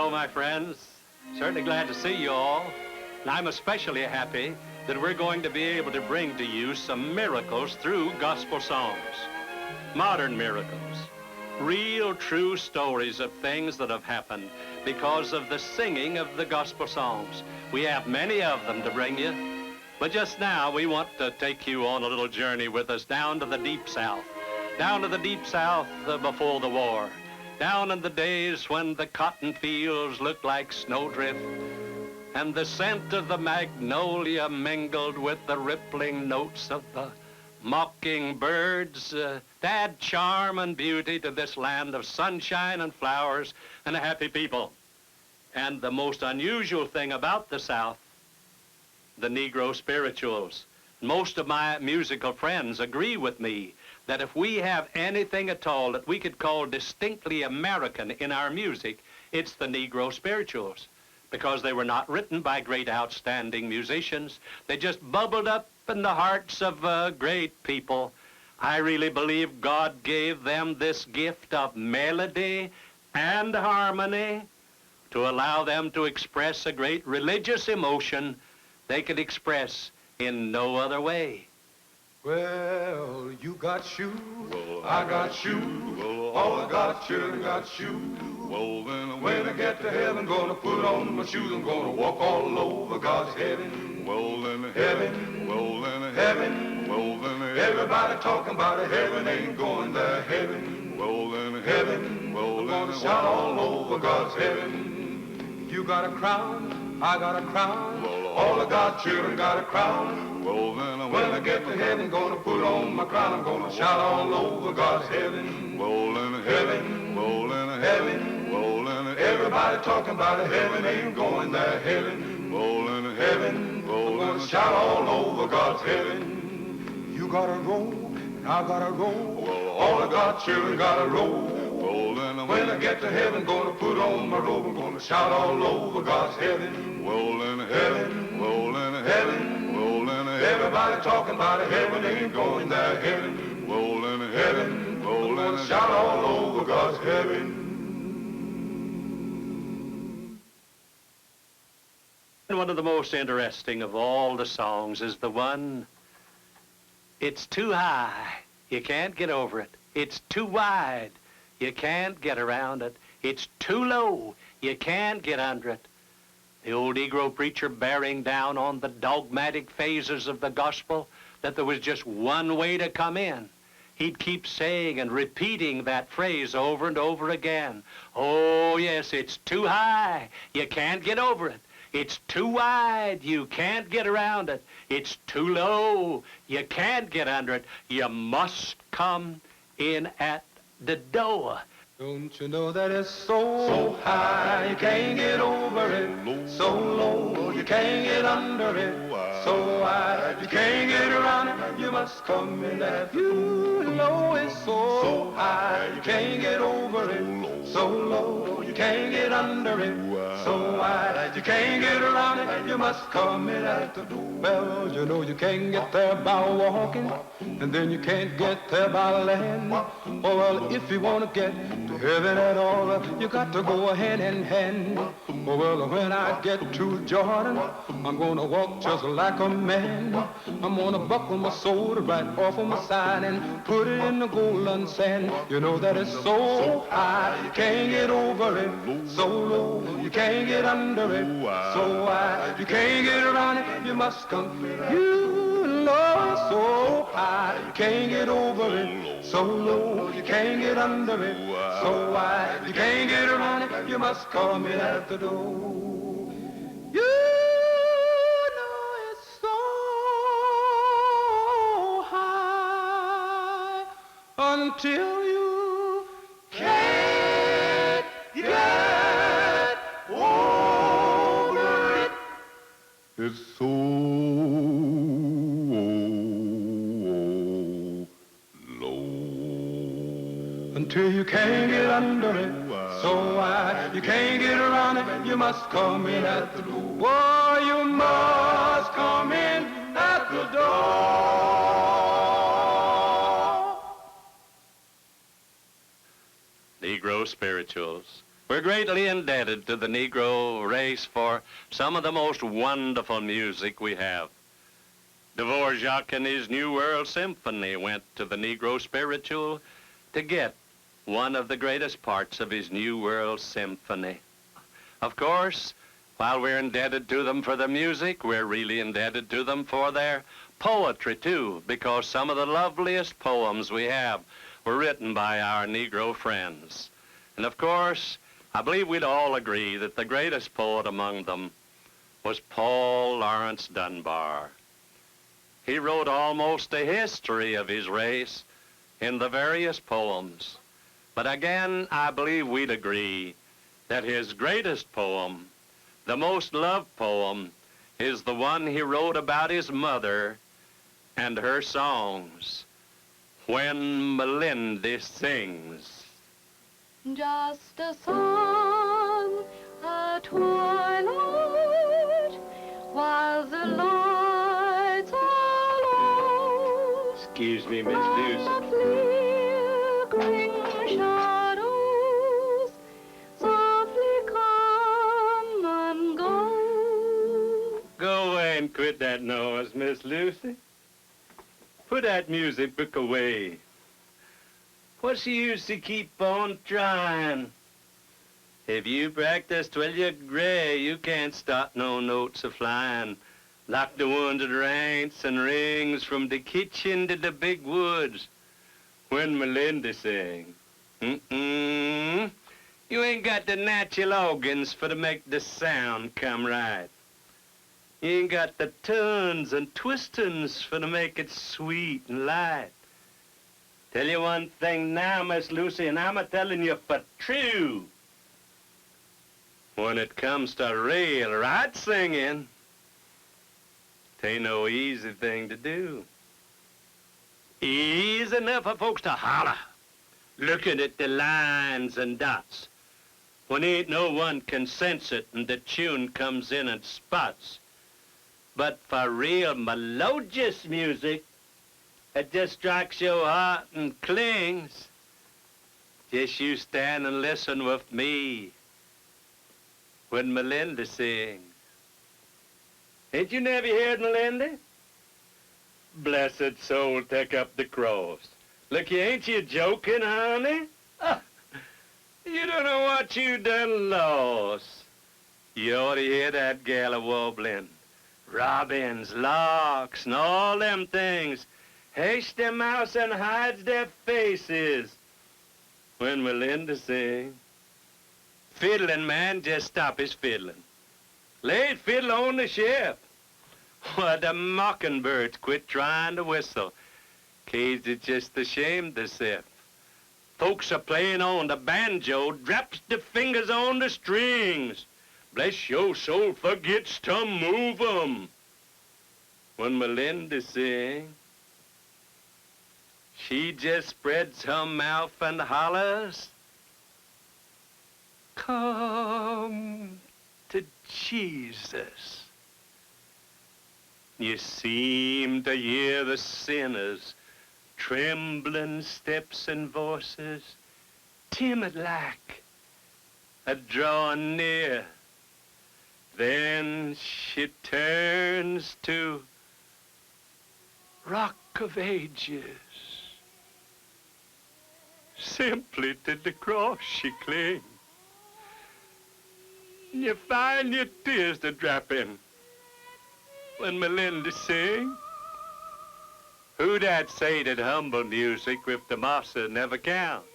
Hello, my friends. Certainly glad to see you all. And I'm especially happy that we're going to be able to bring to you some miracles through gospel songs. Modern miracles. Real, true stories of things that have happened because of the singing of the gospel songs. We have many of them to bring you. But just now, we want to take you on a little journey with us down to the Deep South. Down to the Deep South before the war. Down in the days when the cotton fields looked like snowdrift, and the scent of the magnolia mingled with the rippling notes of the mockingbirds to add charm and beauty to this land of sunshine and flowers and a happy people. And the most unusual thing about the South, the Negro spirituals. Most of my musical friends agree with me that if we have anything at all that we could call distinctly American in our music, it's the Negro spirituals, because they were not written by great outstanding musicians. They just bubbled up in the hearts of great people. I really believe God gave them this gift of melody and harmony to allow them to express a great religious emotion they could express in no other way. Well, you got shoes, I got shoes, all I got children got shoes. Well, then when I get to heaven, gonna put on my shoes, I'm gonna walk all over God's heaven. Well, then heaven, well, then heaven, well, then everybody talking about it, heaven ain't going to heaven. Well, then heaven, well, then shout all over God's heaven. You got a crown, I got a crown, all of God's children got a crown. Well, then when I get to heaven, gonna put on my crown, I'm gonna shout all over God's heaven. Well, then heaven, well, then heaven, well, then everybody talking about it, heaven ain't going to heaven. Well, then heaven, well, I'm gonna shout all over God's heaven. You got a robe, and I got a robe, well, all of God's children got a robe. Well, then when I get to heaven, gonna put on my robe, I'm gonna shout all over God's heaven. Well, then heaven, well, then heaven, well, then everybody talking about it, heaven ain't going to heaven. Well, then heaven, well, then shout all over God's heaven. And one of the most interesting of all the songs is the one, it's too high, you can't get over it. It's too wide, you can't get around it. It's too low, you can't get under it. The old Negro preacher bearing down on the dogmatic phases of the gospel that there was just one way to come in. He'd keep saying and repeating that phrase over and over again. Oh, yes, it's too high, you can't get over it. It's too wide, you can't get around it. It's too low, you can't get under it. You must come in at the door. Don't you know that it's so high, you can't get over it. So low, you can't get under it. So wide, you can't get around it. You must come in that you know it's so high, you can't get over it. So low, you can't get under it. So wide, you can't get around it. You must come in at the door. Well, you know you can't get there by walking, and then you can't get there by land. Oh, well, if you want to get to heaven at all, you got to go hand in hand. Oh, well, when I get to Jordan, I'm gonna walk just like a man. I'm gonna buckle my sword right off of my side and put it in the golden sand. You know that it's so high, you can't get over it. So low, you can't get under it. So wide, you can't get around it. You must come. You know it's so high, you can't get over it. So low, you can't get under it. So wide, you can't get around it. You must come in at the door. You know it's so high until you can't get over it. It's so low until you can't get under it. So wide, you can't get around it. You must come in at the door. Oh, you must come in at the door. Negro spirituals. We're greatly indebted to the Negro race for some of the most wonderful music we have. Dvorak in his New World Symphony went to the Negro spiritual to get one of the greatest parts of his New World Symphony. Of course, while we're indebted to them for the music, we're really indebted to them for their poetry, too, because some of the loveliest poems we have were written by our Negro friends. And of course, I believe we'd all agree that the greatest poet among them was Paul Laurence Dunbar. He wrote almost a history of his race in the various poems. But again, I believe we'd agree that his greatest poem, the most loved poem, is the one he wrote about his mother and her songs, When Malindy Sings. Just a song at twilight, while the lights are low. Excuse me, Miss Lucy. The flickering shadows softly come and go. Go away and quit that noise, Miss Lucy. Put that music book away. What's the use to keep on trying? If you practice till you're gray, you can't stop no notes a flying. Like the one that rants and rings from the kitchen to the big woods when Malindy sings. You ain't got the natural organs for to make the sound come right. You ain't got the turns and twistings for to make it sweet and light. Tell you one thing now, Miss Lucy, and I'm a-telling you for true. When it comes to real right singing, t'ain't no easy thing to do. Easy enough for folks to holler, looking at the lines and dots, when ain't no one can sense it and the tune comes in and spots. But for real melodious music, it just strikes your heart and clings. Just you stand and listen with me when Malindy sings. Ain't you never heard Malindy? Blessed soul, take up the cross. Look, ain't you joking, honey? You don't know what you done lost. You ought to hear that gal a-wobbling. Robins, larks, and all them things. Haste their mouths and hides their faces when Malindy sings. Fiddling, man, just stop his fiddling. Lay it fiddle on the ship. Why, the mockingbirds quit trying to whistle. 'Cause it's just a shame to sip. Folks are playing on the banjo, drops the fingers on the strings. Bless your soul, forgets to move 'em when Malindy sings. She just spreads her mouth and hollers, come to Jesus. You seem to hear the sinners' trembling steps and voices, timid-like, a-drawing near. Then she turns to Rock of Ages. Simply to the cross she clings. You find your tears to drop in when Malindy sings. Who that say that humble music with the massa never count?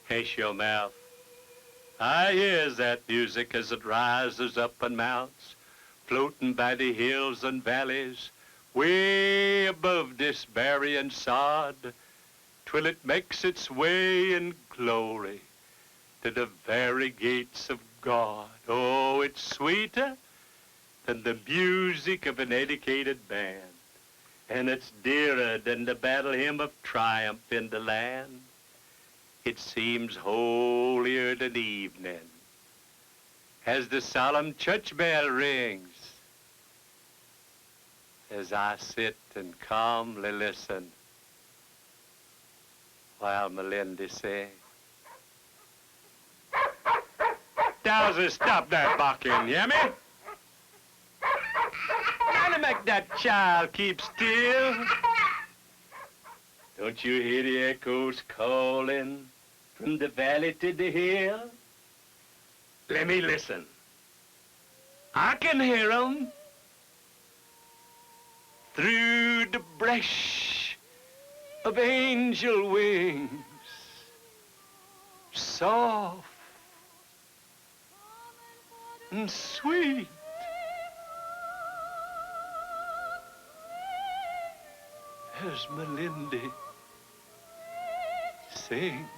Hush your mouth. I hears that music as it rises up and mounts, floating by the hills and valleys, way above this burying sod, till it makes its way in glory to the very gates of God. Oh, it's sweeter than the music of an educated band, and it's dearer than the battle hymn of triumph in the land. It seems holier than evening as the solemn church bell rings, as I sit and calmly listen while Malindy sings. Dowsy, stop that barking, you hear me? Trying to make that child keep still. Don't you hear the echoes calling from the valley to the hill? Let me listen. I can hear 'em through the brush of angel wings, soft and sweet. As Malindy sings.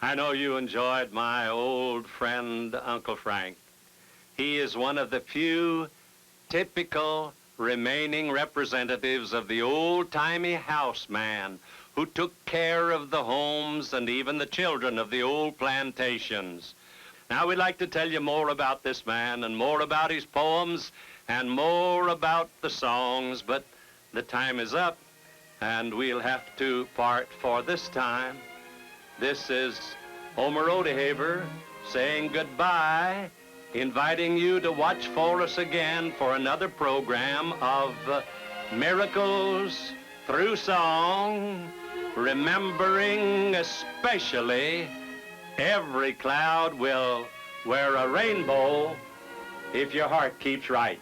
I know you enjoyed my old friend, Uncle Frank. He is one of the few typical remaining representatives of the old-timey houseman who took care of the homes and even the children of the old plantations. Now, we'd like to tell you more about this man and more about his poems and more about the songs, but the time is up, and we'll have to part for this time. This is Homer Rodeheaver saying goodbye, inviting you to watch for us again for another program of Miracles Through Song, remembering especially every cloud will wear a rainbow if your heart keeps right.